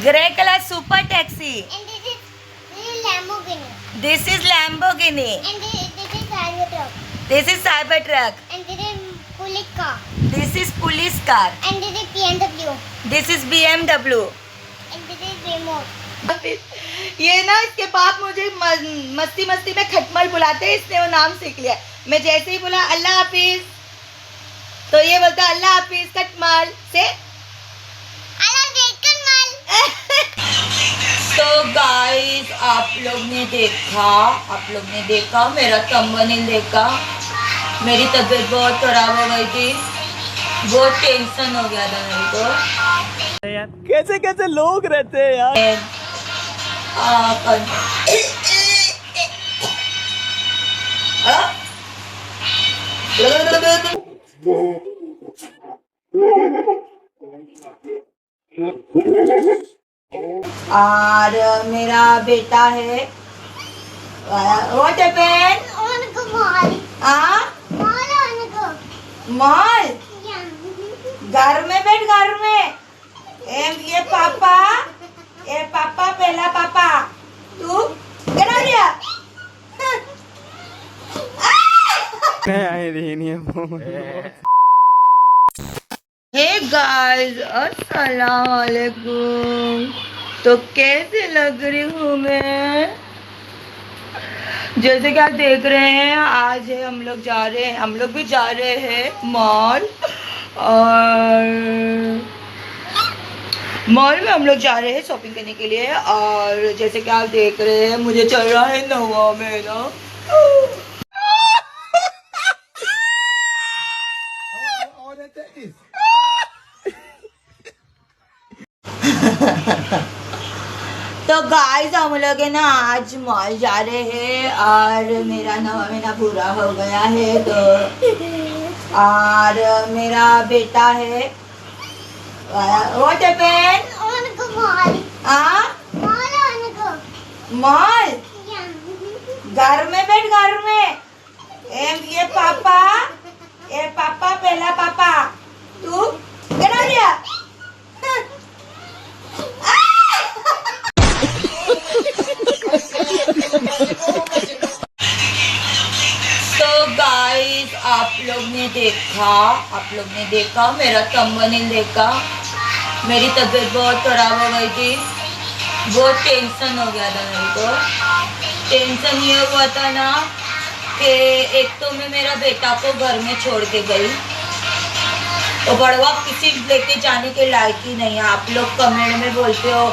Grey color super taxi. And this is Lamborghini. This is Lamborghini. And this is Cybertruck. This is Cybertruck. And this is police car. This is police car. And this is BMW. This is BMW. And this is remote. ये ना इसके बाप मुझे मस्ती मस्ती में खटमल बुलाते हैं, इसने वो नाम सीख लिया। मैं जैसे ही बोला अल्लाह हाफिज तो ये बोलता अल्लाह हाफिज खटमल से। तो गाइस आप लोग ने देखा मेरा थंबनेल देखा, मेरी तबीयत बहुत खराब हो गई थी, बहुत टेंशन हो गया था मेरे को। कैसे कैसे लोग रहते हैं यार। और मेरा बेटा है व्हाट हैपेंड मॉल घर में बैठ घर में ये पापा पहला पापा तू क्या दिया हे गाइस अस्सलाम वालेकुम। तो कैसे लग रही हूँ मैं? जैसे कि आप देख रहे हैं आज है हम लोग भी जा रहे हैं मॉल, और मॉल में हम लोग जा रहे हैं शॉपिंग करने के लिए। और जैसे कि आप देख रहे हैं मुझे चल रहा है 9वां महीना। तो गाइस हम लोग है ना आज मॉल जा रहे हैं और मेरा 9वां महीना पूरा हो गया है। तो और मेरा बेटा है व्हाट हैपेंड मॉल घर में बैठ घर में ये पापा पहला पापा तू क्या दिया तो गाइस आप लोग ने देखा मेरा थंबनेल देखा, मेरी तबीयत बहुत खराब हो गई थी, बहुत टेंशन हो गया था मेरे को। टेंशन ये हुआ था ना कि एक तो मैं मेरा बेटा को घर में छोड़ के गई, तो बड़वा किसी लेके जाने के लायक ही नहीं है। आप लोग कमेंट में बोलते हो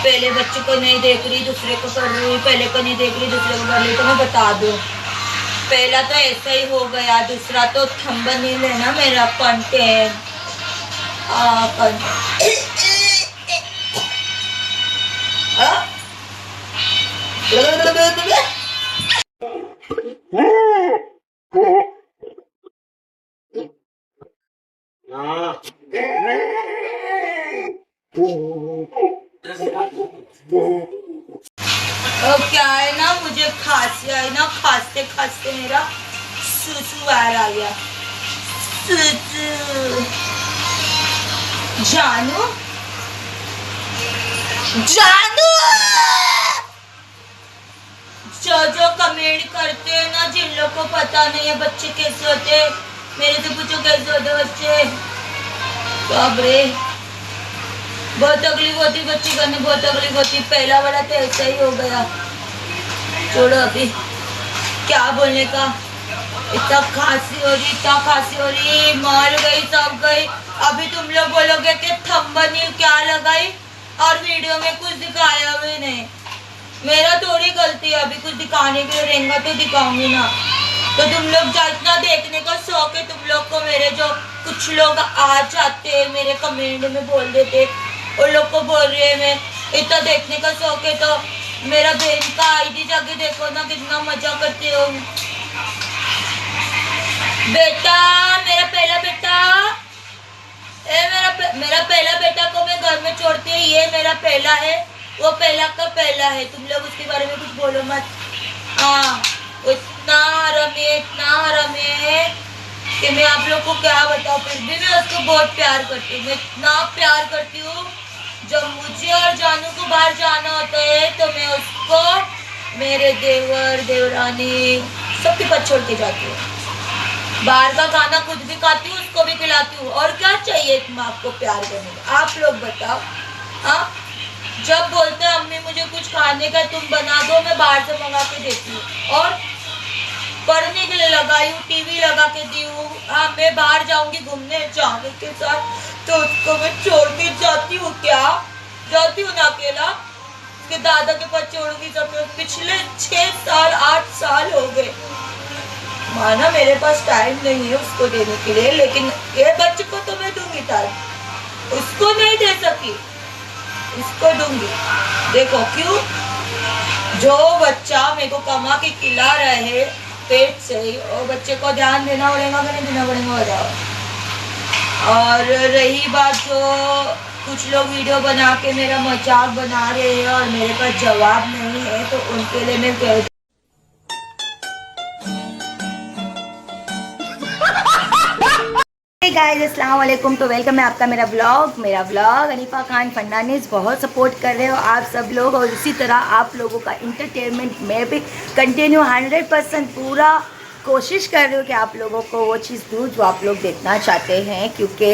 पहले बच्चे को नहीं देख रही दूसरे को कर रही, पहले को नहीं देख रही दूसरे को कर रही। तो मैं बता दूं, पहला तो ऐसा ही हो गया, दूसरा तो थंबनेल है ना मेरा कंटेंट। अब क्या है ना मुझे खांसी आई ना, खांसते खांसते मेरा सुसु बाहर आ गया। जानू जो कमेंट करते हैं ना, जिन लोग को पता नहीं है बच्चे कैसे होते, मेरे से पूछो कैसे होते बच्चे। बाप रे बहुत तकलीफ होती बच्ची करने, बहुत तकलीफ होती। पहला वाला तो ऐसा ही हो गया। छोड़ो अभी क्या बोलने का, इतना खांसी हो रही, मॉल गई सब गई। अभी तुम लोग बोलोगे कि थंबनेल क्या लगाई और वीडियो में कुछ दिखाया भी नहीं। मेरा थोड़ी गलती है, अभी कुछ दिखाने के लिए रहेगा तो दिखाऊंगी ना। तो तुम लोग जितना देखने का शौक है तुम लोग को, मेरे जो कुछ लोग आ जाते हैं मेरे कमेंट में बोल देते, उन लोग को बोल रही है मैं इतना देखने का शौक है तो मेरा बहन का आईडी जाके देखो ना कितना मजा करते हो। बेटा मेरा पहला बेटा मेरा पहला बेटा को मैं घर में छोड़ती है, ये मेरा पहला है, वो पहला का पहला है। तुम लोग उसके बारे में कुछ बोलो मत। हाँ इतना हरामी है कि मैं आप लोग को क्या बताऊँ। फिर भी मैं उसको बहुत प्यार करती हूँ, मैं इतना प्यार करती हूँ जब मुझे और जानू को बाहर जाना होता है तो मैं उसको मेरे देवर देवरानी सबके पास छोड़ के जाती हूँ। बाहर का खाना खुद भी खाती हूँ, उसको भी खिलाती हूँ। और क्या चाहिए एक माँ को प्यार करने का? आप लोग बताओ। हाँ, जब बोलते हैं अम्मी मुझे कुछ खाने का तुम बना दो, मैं बाहर से मंगा के देती हूँ। और पढ़ने के लिए लगाई हूँ, टीवी लगा के दी हूँ। हाँ, मैं बाहर जाऊंगी घूमने जाने के साथ तो उसको मैं छोड़ के जाती हूँ क्या? जाती हूँ ना अकेला? उसके दादा के पास छोड़ूंगी सब। पिछले 6 साल 8 साल हो गए। माना मेरे पास टाइम नहीं है उसको देने के लिए, लेकिन ये बच्चे को तो मैं दूंगी टाइम। उसको नहीं दे सकी, इसको दूंगी। देखो क्यों? जो बच्चा मेरे को कमा के खिला रहे पेट से ही, और बच्चे को ध्यान देना पड़ेगा कि नहीं देना पड़ेगा बताओ। और रही बात जो कुछ लोग वीडियो बना के मेरा मजाक बना रहे हैं और मेरे पास जवाब नहीं है, तो उनके लिए मैं कह गाइस अस्सलाम वालेकुम। तो वेलकम है आपका मेरा व्लॉग अनीफा खान फर्नांडिस। बहुत सपोर्ट कर रहे हो आप सब लोग, और इसी तरह आप लोगों का इंटरटेनमेंट में भी कंटिन्यू 100% पूरा कोशिश कर रही हूँ कि आप लोगों को वो चीज़ दूँ जो आप लोग देखना चाहते हैं। क्योंकि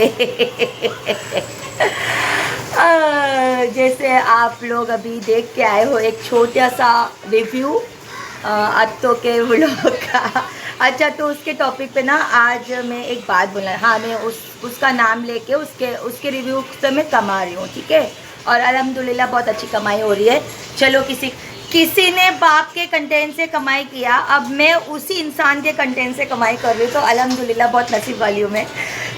जैसे आप लोग अभी देख के आए हो एक छोटा सा रिव्यू अत्तो के व्लॉग का। अच्छा, तो उसके टॉपिक पे ना आज मैं एक बात बोलना, हाँ मैं उसका नाम लेके उसके रिव्यू से मैं कमा रही हूँ, ठीक है। और अल्हम्दुलिल्लाह बहुत अच्छी कमाई हो रही है। चलो किसी ने बाप के कंटेंट से कमाई किया, अब मैं उसी इंसान के कंटेंट से कमाई कर रही हूँ, तो अल्हम्दुलिल्लाह बहुत नसीब वाली हूँ मैं।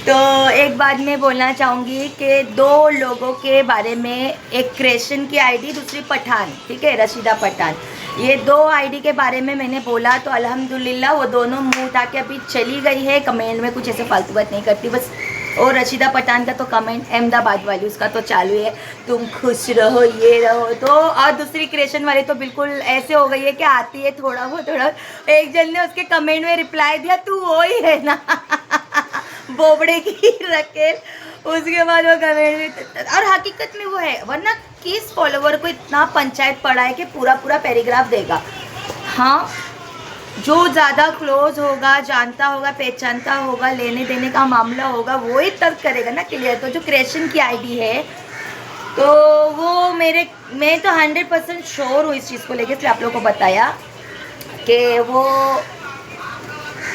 तो एक बात मैं बोलना चाहूँगी कि 2 लोगों के बारे में, एक क्रिएशन की आईडी, दूसरी पठान, ठीक है, रशीदा पठान। ये 2 आईडी के बारे में मैंने बोला तो अल्हम्दुलिल्लाह वो दोनों मुंह उठा के अभी चली गई है। कमेंट में कुछ ऐसे फालतू बात नहीं करती बस। और रशीदा पठान का तो कमेंट अहमदाबाद वाली उसका तो चालू है, तुम खुश रहो ये रहो। तो और दूसरी क्रिएशन वाली तो बिल्कुल ऐसे हो गई है कि आती है थोड़ा बहुत थोड़ा। एक जन ने उसके कमेंट में रिप्लाई दिया, तू वो ही है ना बोबड़े की रकेल। उसके बाद वो कमेंट में, और हकीकत में वो है, वरना किस फॉलोवर को इतना पंचायत पड़ा है कि पूरा पैराग्राफ देगा। हाँ, जो ज़्यादा क्लोज होगा, जानता होगा, पहचानता होगा, लेने देने का मामला होगा, वो ही तब करेगा ना क्लियर। तो जो क्रिएशन की आईडी है तो वो मैं तो 100% श्योर हूँ इस चीज़ को लेकर, इसलिए आप लोगों को बताया कि वो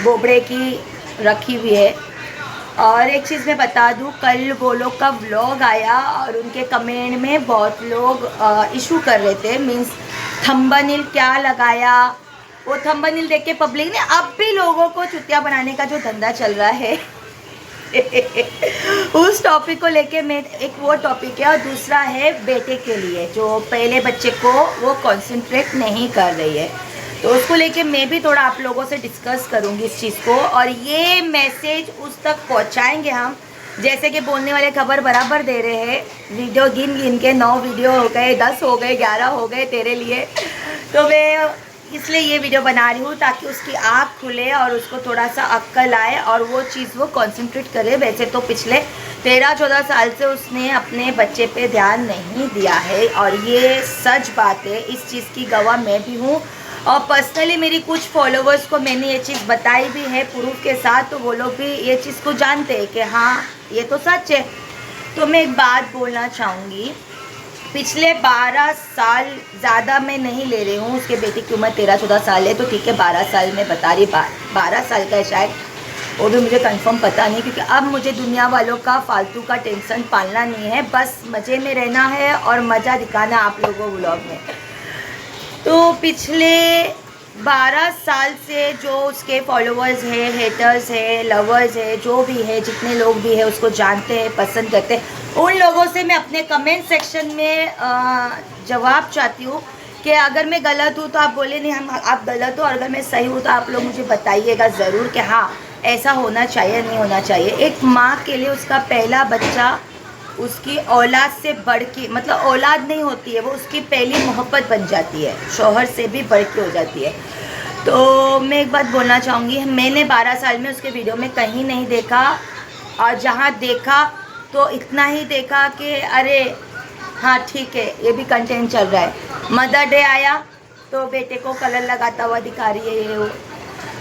बोबड़े की रखी हुई है। और एक चीज़ मैं बता दूँ, कल वो लोग का व्लॉग आया और उनके कमेंट में बहुत लोग इशू कर रहे थे, मीन्स थंबनेल क्या लगाया। वो थंबनेल देख के पब्लिक ने, अब भी लोगों को चुतिया बनाने का जो धंधा चल रहा है उस टॉपिक को लेके मैं, एक वो टॉपिक है और दूसरा है बेटे के लिए, जो पहले बच्चे को वो कंसंट्रेट नहीं कर रही है, तो उसको लेके मैं भी थोड़ा आप लोगों से डिस्कस करूँगी इस चीज़ को। और ये मैसेज उस तक पहुँचाएंगे हम, जैसे कि बोलने वाले खबर बराबर दे रहे हैं। वीडियो गिन के 9 वीडियो हो गए, 10 हो गए, 11 हो गए तेरे लिए। तो मैं इसलिए ये वीडियो बना रही हूँ ताकि उसकी आँख खुले और उसको थोड़ा सा अक्ल आए और वो चीज़ वो कंसंट्रेट करे। वैसे तो पिछले 13-14 साल से उसने अपने बच्चे पे ध्यान नहीं दिया है, और ये सच बात है, इस चीज़ की गवाह मैं भी हूँ। और पर्सनली मेरी कुछ फॉलोवर्स को मैंने ये चीज़ बताई भी है प्रूफ के साथ, तो वो लोग भी ये चीज़ को जानते हैं कि हाँ ये तो सच है। तो मैं एक बात बोलना चाहूँगी, पिछले 12 साल, ज़्यादा मैं नहीं ले रही हूँ, उसके बेटे की उम्र 13-14 साल है तो ठीक है, 12 साल में बता रही, 12 साल का है शायद, वो भी मुझे कंफर्म पता नहीं, क्योंकि अब मुझे दुनिया वालों का फालतू का टेंशन पालना नहीं है, बस मज़े में रहना है और मज़ा दिखाना आप लोगों को व्लॉग में। तो पिछले 12 साल से जो उसके फॉलोअर्स है, हेटर्स है, लवर्स है, जो भी है, जितने लोग भी है उसको जानते हैं, पसंद करते हैं, उन लोगों से मैं अपने कमेंट सेक्शन में जवाब चाहती हूँ कि अगर मैं गलत हूँ तो आप बोले नहीं आप गलत हो, और अगर मैं सही हूँ तो आप लोग मुझे बताइएगा ज़रूर कि हाँ ऐसा होना चाहिए, नहीं होना चाहिए। एक माँ के लिए उसका पहला बच्चा उसकी औलाद से बढ़ के, मतलब औलाद नहीं होती है वो, उसकी पहली मोहब्बत बन जाती है, शौहर से भी बढ़ के हो जाती है। तो मैं एक बात बोलना चाहूँगी, मैंने 12 साल में उसके वीडियो में कहीं नहीं देखा, और जहाँ देखा तो इतना ही देखा कि अरे हाँ ठीक है, ये भी कंटेंट चल रहा है। मदर डे आया तो बेटे को कलर लगाता हुआ दिखा रही है ये वो।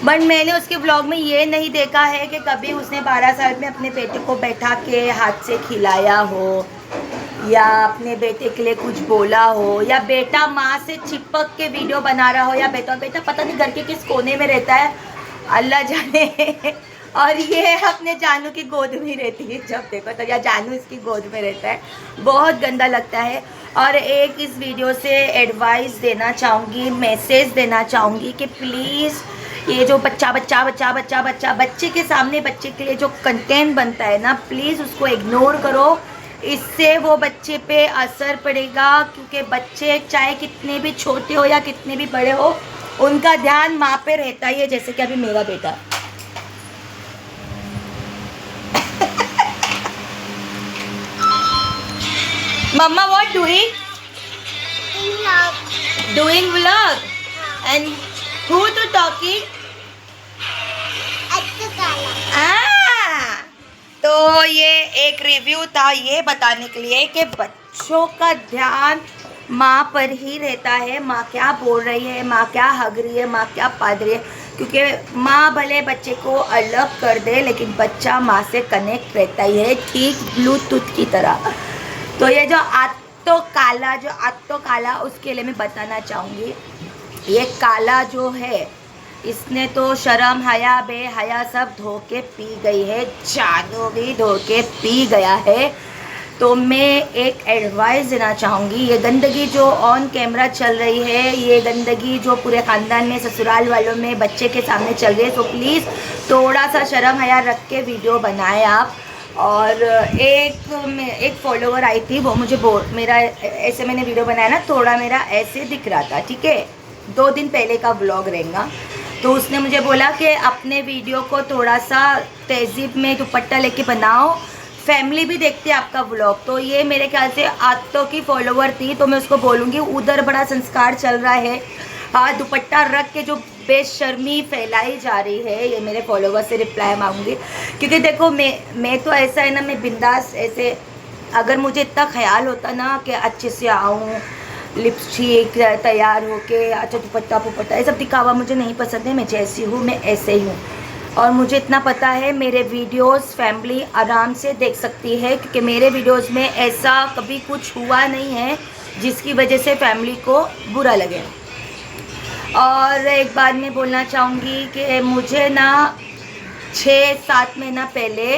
बट मैंने उसके व्लॉग में ये नहीं देखा है कि कभी उसने 12 साल में अपने बेटे को बैठा के हाथ से खिलाया हो, या अपने बेटे के लिए कुछ बोला हो, या बेटा माँ से चिपक के वीडियो बना रहा हो, या बेटा पता नहीं घर के किस कोने में रहता है, अल्लाह जाने। और ये अपने जानू की गोद में रहती है जब देखो तो, या जानू इसकी गोद में रहता है। बहुत गंदा लगता है। और एक इस वीडियो से एडवाइस देना चाहूँगी, मैसेज देना चाहूँगी कि प्लीज़ ये जो बच्चे के सामने बच्चे के लिए जो कंटेंट बनता है ना, प्लीज़ उसको इग्नोर करो। इससे वो बच्चे पे असर पड़ेगा, क्योंकि बच्चे चाहे कितने भी छोटे हो या कितने भी बड़े हो, उनका ध्यान माँ पे रहता ही है। जैसे कि अभी मेरा बेटा मम्मा what doing doing vlog and who to talking. तो ये एक रिव्यू था ये बताने के लिए कि बच्चों का ध्यान माँ पर ही रहता है। माँ क्या बोल रही है, माँ क्या हग रही है, माँ क्या पाद रही है, क्योंकि माँ भले बच्चे को अलग कर दे लेकिन बच्चा माँ से कनेक्ट रहता ही है, ठीक ब्लूटूथ की तरह। तो ये जो आत्तो काला उसके लिए मैं बताना चाहूँगी। ये काला जो है इसने तो शर्म हया बेहया सब धो के पी गई है, जानू भी धो के पी गया है। तो मैं एक एडवाइस देना चाहूँगी, ये गंदगी जो ऑन कैमरा चल रही है, ये गंदगी जो पूरे ख़ानदान में ससुराल वालों में बच्चे के सामने चल रही है, तो प्लीज़ थोड़ा सा शर्म हया रख के वीडियो बनाएं आप। और एक फॉलोवर आई थी, वो मुझे मेरा ऐसे मैंने वीडियो बनाया ना, थोड़ा मेरा ऐसे दिख रहा था, ठीक है, 2 दिन पहले का व्लॉग रहेगा। तो उसने मुझे बोला कि अपने वीडियो को थोड़ा सा तहजीब में दुपट्टा लेके बनाओ, फैमिली भी देखते हैं आपका व्लॉग। तो ये मेरे ख्याल से आत्तों की फॉलोवर थी, तो मैं उसको बोलूँगी उधर बड़ा संस्कार चल रहा है, हाँ दुपट्टा रख के जो बेशर्मी फैलाई जा रही है, ये मेरे फॉलोवर से रिप्लाई मांगूंगी। क्योंकि देखो मैं तो ऐसा है ना, मैं बिंदास ऐसे, अगर मुझे इतना ख्याल होता ना कि अच्छे से आऊँ, लिपस्टिक तैयार होके, अच्छा दुपट्टा ये सब दिखावा मुझे नहीं पसंद है। मैं जैसी हूँ मैं ऐसे ही हूँ। और मुझे इतना पता है मेरे वीडियोस फैमिली आराम से देख सकती है, क्योंकि मेरे वीडियोस में ऐसा कभी कुछ हुआ नहीं है जिसकी वजह से फैमिली को बुरा लगे। और एक बात मैं बोलना चाहूँगी कि मुझे ना 6-7 महीना पहले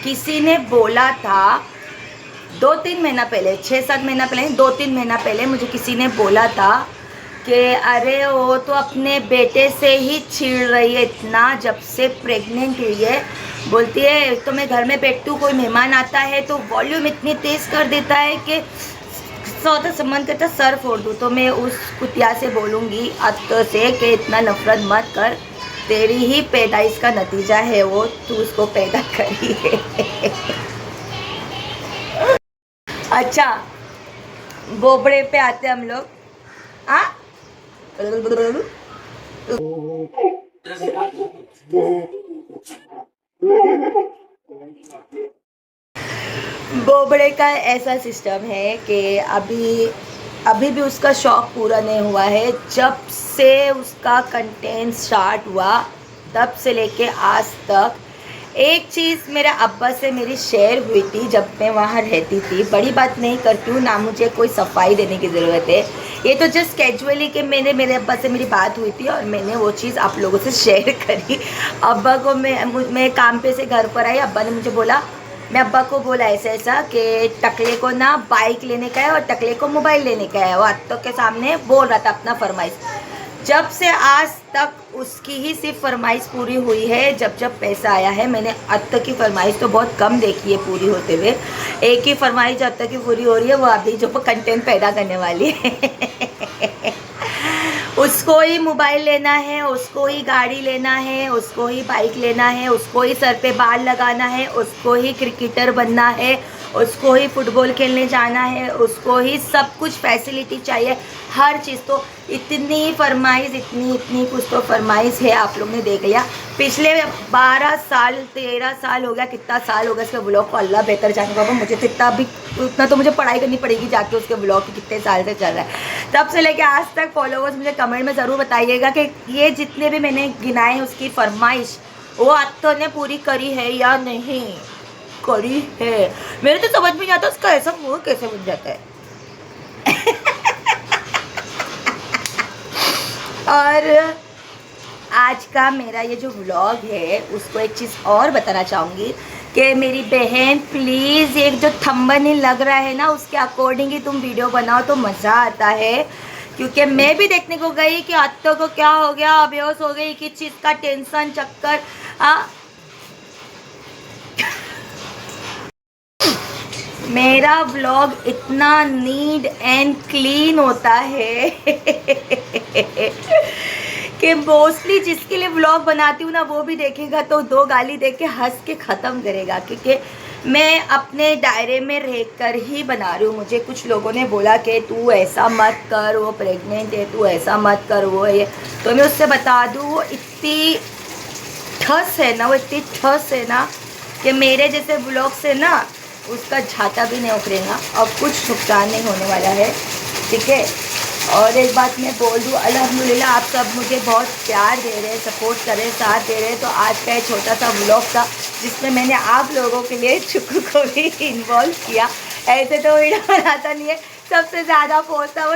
किसी ने बोला था, 2-3 महीना पहले, 6-7 महीना पहले, 2-3 महीना पहले मुझे किसी ने बोला था कि अरे वो तो अपने बेटे से ही छीड़ रही है इतना, जब से प्रेग्नेंट हुई है। बोलती है तो मैं घर में बैठती हूँ, कोई मेहमान आता है तो वॉल्यूम इतनी तेज़ कर देता है कि सौदा सम्मान करता सर फोड़ दूँ। तो मैं उस कुतिया से बोलूँगी अत्तो से कि इतना नफरत मत कर, तेरी ही पैदाइश का नतीजा है वो, तू उसको पैदा करी है। अच्छा बोबड़े पे आते हम लोग। हाँ बोबड़े का ऐसा सिस्टम है कि अभी भी उसका शौक़ पूरा नहीं हुआ है। जब से उसका कंटेंट स्टार्ट हुआ तब से लेके आज तक, एक चीज़ मेरे अब्बा से मेरी शेयर हुई थी जब मैं वहाँ रहती थी, बड़ी बात नहीं करती हूँ ना, मुझे कोई सफाई देने की ज़रूरत है, ये तो जस्ट कैजुअली कि मेरे अब्बा से मेरी बात हुई थी और मैंने वो चीज़ आप लोगों से शेयर करी। अब्बा को मैं काम पे से घर पर आई, अब्बा ने मुझे बोला, मैं अब्बा को बोला ऐसा कि टकले को ना बाइक लेने का है और टकले को मोबाइल लेने का है। वो अत्तों के सामने बोल रहा था अपना फरमाइश। जब से आज तक उसकी ही सिर्फ फरमाइश पूरी हुई है जब पैसा आया है। मैंने अत्तों की फरमाइश तो बहुत कम देखी है पूरी होते हुए। एक ही फरमाइश अत्तों की पूरी हो रही है, वो अभी जो कंटेंट पैदा करने वाली है। उसको ही मोबाइल लेना है, उसको ही गाड़ी लेना है, उसको ही बाइक लेना है, उसको ही सर पे बाल लगाना है, उसको ही क्रिकेटर बनना है, उसको ही फुटबॉल खेलने जाना है, उसको ही सब कुछ फैसिलिटी चाहिए, हर चीज़। तो इतनी फरमाइश, इतनी कुछ तो फरमाइश है, आप लोग ने देख लिया। पिछले 12 साल 13 साल हो गया, कितना साल हो गया इसके ब्लॉग को, अल्लाह बेहतर जाने बाबा। मुझे तो उतना तो मुझे पढ़ाई करनी पड़ेगी जाके उसके ब्लॉग की कितने साल से चल रहा है। तब से लेके आज तक फॉलोवर्स मुझे कमेंट में ज़रूर बताइएगा कि ये जितने भी मैंने गिनाए उसकी फरमाइश वो आत्तो ने पूरी करी है या नहीं करी है। मेरे तो समझ में नहीं आता उसका ऐसा मुँह कैसे बन जाता है। और आज का मेरा ये जो व्लॉग है उसको एक चीज़ और बताना चाहूँगी कि मेरी बहन प्लीज़ एक जो थंबनेल लग रहा है ना उसके अकॉर्डिंग ही तुम वीडियो बनाओ तो मज़ा आता है। क्योंकि मैं भी देखने को गई कि आत्तो को क्या हो गया, बेहोश हो गई, किस चीज़ का टेंशन चक्कर। मेरा व्लॉग इतना नीट एंड क्लीन होता है कि मोस्टली जिसके लिए व्लॉग बनाती हूँ ना वो भी देखेगा तो 2 गाली दे के हंस के ख़त्म करेगा। क्योंकि मैं अपने दायरे में रहकर ही बना रही हूँ। मुझे कुछ लोगों ने बोला कि तू ऐसा मत कर, वो प्रेग्नेंट है, तू ऐसा मत कर, वो है। तो मैं उससे बता दूँ वो इतनी ठस है ना, वो इतनी ठस है ना कि मेरे जैसे व्लॉग से ना उसका झाटा भी नहीं उखड़ेगा और कुछ नुकसान नहीं होने वाला है, ठीक है। और एक बात मैं बोल दूँ, अल्हम्दुलिल्लाह आप सब मुझे बहुत प्यार दे रहे हैं, सपोर्ट कर रहे हैं, साथ दे रहे हैं। तो आज का एक छोटा सा व्लॉग था जिसमें मैंने आप लोगों के लिए चुक्कू को भी इन्वॉल्व किया। ऐसे तो वीडियो बनाता नहीं है, सबसे ज़्यादा पोस्ता वो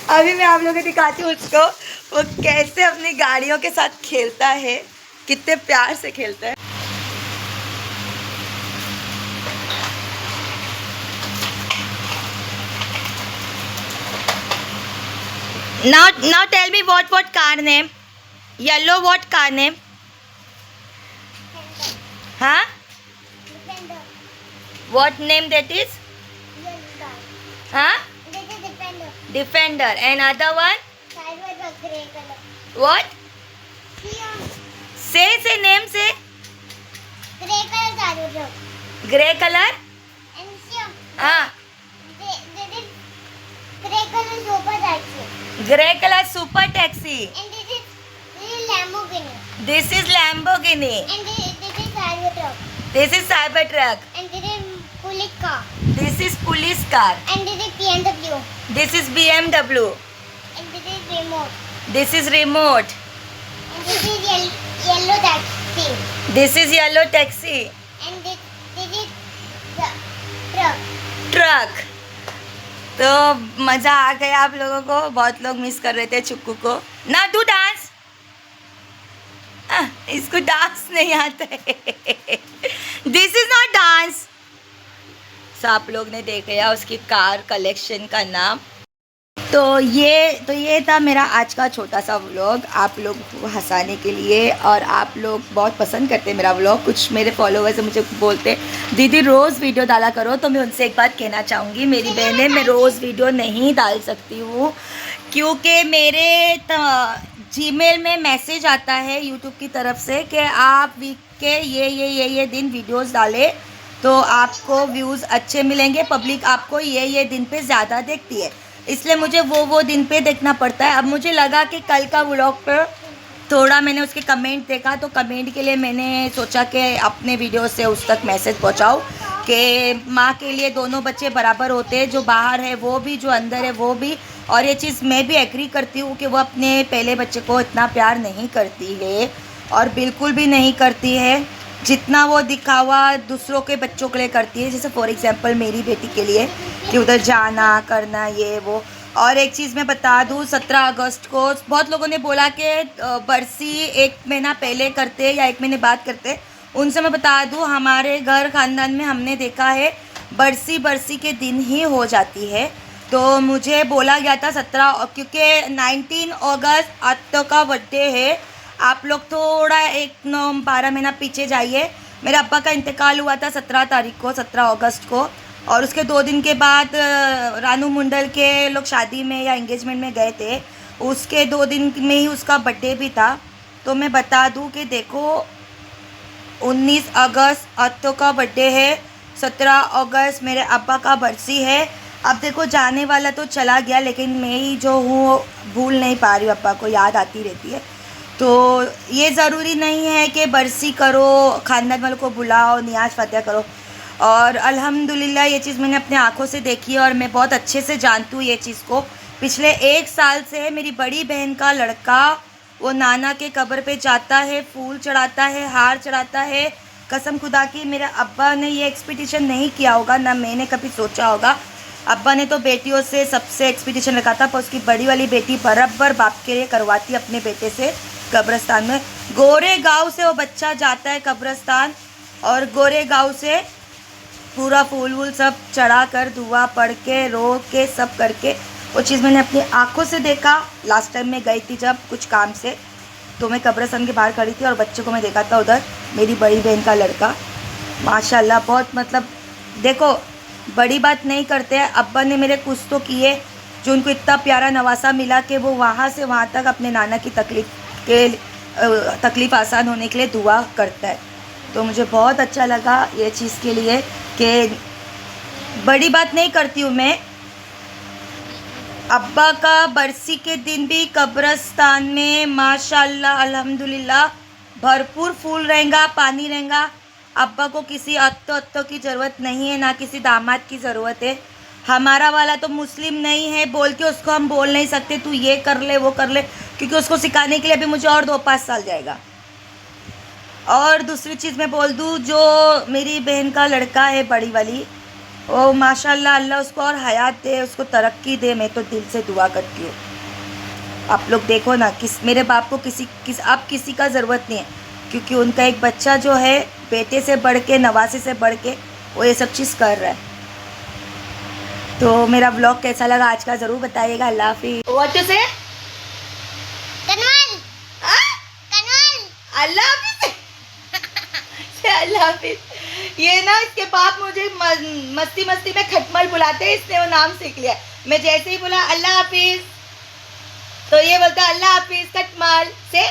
अभी मैं आप लोगों को दिखाती हूँ उसको वो कैसे अपनी गाड़ियों के साथ खेलता है, कितने प्यार से खेलता है। Now tell me what car name? Yellow what car name? Huh? Defender. What name that is? Yellow. Huh? This is defender. Defender. And other one? Side with the grey color. What? Here. Say name say. Grey color side with the. Grey color? And here. हाँ. This is grey color super taxi. Grey color super taxi. And this is Lamborghini. This is Lamborghini. And this is Cybertruck. This is Cybertruck. And this is police car. This is police car. And this is BMW. This is BMW. And this is remote. This is remote. And this is yellow taxi. This is yellow taxi. And this is the truck. Truck. तो मज़ा आ गया आप लोगों को, बहुत लोग miss कर रहे थे चुक्कू को। ना डू डांस, इसको डांस नहीं आता है। This is not dance. So आप लोग ने देख लिया उसकी कार कलेक्शन का नाम। तो ये था मेरा आज का छोटा सा व्लॉग आप लोग को हंसाने के लिए। और आप लोग बहुत पसंद करते हैं मेरा व्लॉग। कुछ मेरे फॉलोवर्स मुझे बोलते दीदी रोज़ वीडियो डाला करो। तो मैं उनसे एक बात कहना चाहूँगी, मेरी बहनें, मैं रोज़ वीडियो नहीं डाल सकती हूँ क्योंकि मेरे जीमेल में मैसेज आता है यूट्यूब की तरफ से कि आप वीक के ये दिन वीडियोस डालें तो आपको व्यूज़ अच्छे मिलेंगे, पब्लिक आपको ये दिन पे ज़्यादा देखती है, इसलिए मुझे वो दिन पे देखना पड़ता है। अब मुझे लगा कि कल का व्लॉग पर थोड़ा मैंने उसके कमेंट देखा तो कमेंट के लिए मैंने सोचा कि अपने वीडियो से उस तक मैसेज पहुंचाऊं कि माँ के लिए दोनों बच्चे बराबर होते हैं, जो बाहर है वो भी, जो अंदर है वो भी। और ये चीज़ मैं भी एग्री करती हूँ कि वो अपने पहले बच्चे को इतना प्यार नहीं करती है और बिल्कुल भी नहीं करती है जितना वो दिखावा दूसरों के बच्चों के लिए करती है। जैसे फॉर एग्जांपल मेरी बेटी के लिए कि उधर जाना करना ये वो। और एक चीज़ मैं बता दूँ, 17 अगस्त को बहुत लोगों ने बोला कि बरसी 1 महीना पहले करते या 1 महीने बाद करते। उनसे मैं बता दूँ हमारे घर ख़ानदान में हमने देखा है बरसी के दिन ही हो जाती है। तो मुझे बोला गया था 17 क्योंकि 19 अगस्त आत्तो का बर्थडे है। आप लोग थोड़ा 12 महीना पीछे जाइए। मेरे अब्बा का इंतकाल हुआ था 17 अगस्त को और उसके 2 दिन के बाद रानू मंडल के लोग शादी में या एंगेजमेंट में गए थे, उसके 2 दिन में ही उसका बर्थडे भी था। तो मैं बता दूं कि देखो 19 अगस्त अत्तो का बर्थडे है, 17 अगस्त मेरे अब्बा का बरसी है। अब देखो जाने वाला तो चला गया, लेकिन मैं ही जो हूँ भूल नहीं पा रही हूँ, अब्बा को याद आती रहती है। तो ये ज़रूरी नहीं है कि बरसी करो, ख़ानदान वालों को बुलाओ, नियाज फ़तेह करो। और अल्हम्दुलिल्लाह ये चीज़ मैंने अपने आँखों से देखी है और मैं बहुत अच्छे से जानती हूँ ये चीज़ को। पिछले 1 साल से मेरी बड़ी बहन का लड़का वो नाना के कब्र पे जाता है, फूल चढ़ाता है, हार चढ़ाता है। कसम खुदा की मेरे अब्बा ने ये एक्सपेक्टेशन नहीं किया होगा, ना मैंने कभी सोचा होगा। अब्बा ने तो बेटियों से सबसे एक्सपेक्टेशन रखा था, पर उसकी बड़ी वाली बेटी बराबर बाप के लिए करवाती अपने बेटे से कब्रिस्तान में। गोरे गांव से वो बच्चा जाता है कब्रिस्तान और गोरे गांव से पूरा फूल वूल सब चढ़ा कर, दुआ पढ़ के, रो के, सब करके, वो चीज़ मैंने अपनी आंखों से देखा। लास्ट टाइम मैं गई थी जब कुछ काम से, तो मैं कब्रिस्तान के बाहर खड़ी थी और बच्चे को मैं देखा था उधर, मेरी बड़ी बहन का लड़का। माशाल्लाह बहुत, मतलब देखो बड़ी बात नहीं करते हैं। अब्बा ने मेरे कुछ तो किए जो उनको इतना प्यारा नवासा मिला कि वो वहाँ से वहाँ तक अपने नाना की तकलीफ़ आसान होने के लिए दुआ करता है। तो मुझे बहुत अच्छा लगा ये चीज़ के लिए कि बड़ी बात नहीं करती हूँ मैं। अब्बा का बरसी के दिन भी कब्रिस्तान में माशाल्लाह अल्हम्दुलिल्लाह भरपूर फूल रहेगा, पानी रहेगा। अब्बा को किसी अत्तो की ज़रूरत नहीं है, ना किसी दामाद की ज़रूरत है। हमारा वाला तो मुस्लिम नहीं है बोल के उसको हम बोल नहीं सकते तू ये कर ले वो कर ले, क्योंकि उसको सिखाने के लिए अभी मुझे और 2-5 साल जाएगा। और दूसरी चीज़ मैं बोल दूँ, जो मेरी बहन का लड़का है बड़ी वाली, वो माशाल्लाह अल्लाह उसको और हयात दे, उसको तरक्की दे। मैं तो दिल से दुआ करती हूँ। आप लोग देखो ना, मेरे बाप को अब किसी का ज़रूरत नहीं है, क्योंकि उनका एक बच्चा जो है बेटे से बढ़ के, नवासे से बढ़ के वो ये सब चीज़ कर रहा है। तो मेरा ब्लॉग कैसा लगा आज का ज़रूर बताइएगा। अल्लाह हाफिज़। व्हाट टू से? कनवाल अल्लाह हाफिज़। अल्लाह हाफिज़। ये ना इसके बाप मुझे मस्ती मस्ती में खटमल बुलाते हैं, इसने वो नाम सीख लिया। मैं जैसे ही बोला अल्लाह हाफिज़ तो ये बोलता अल्लाह हाफिज़ खटमल से।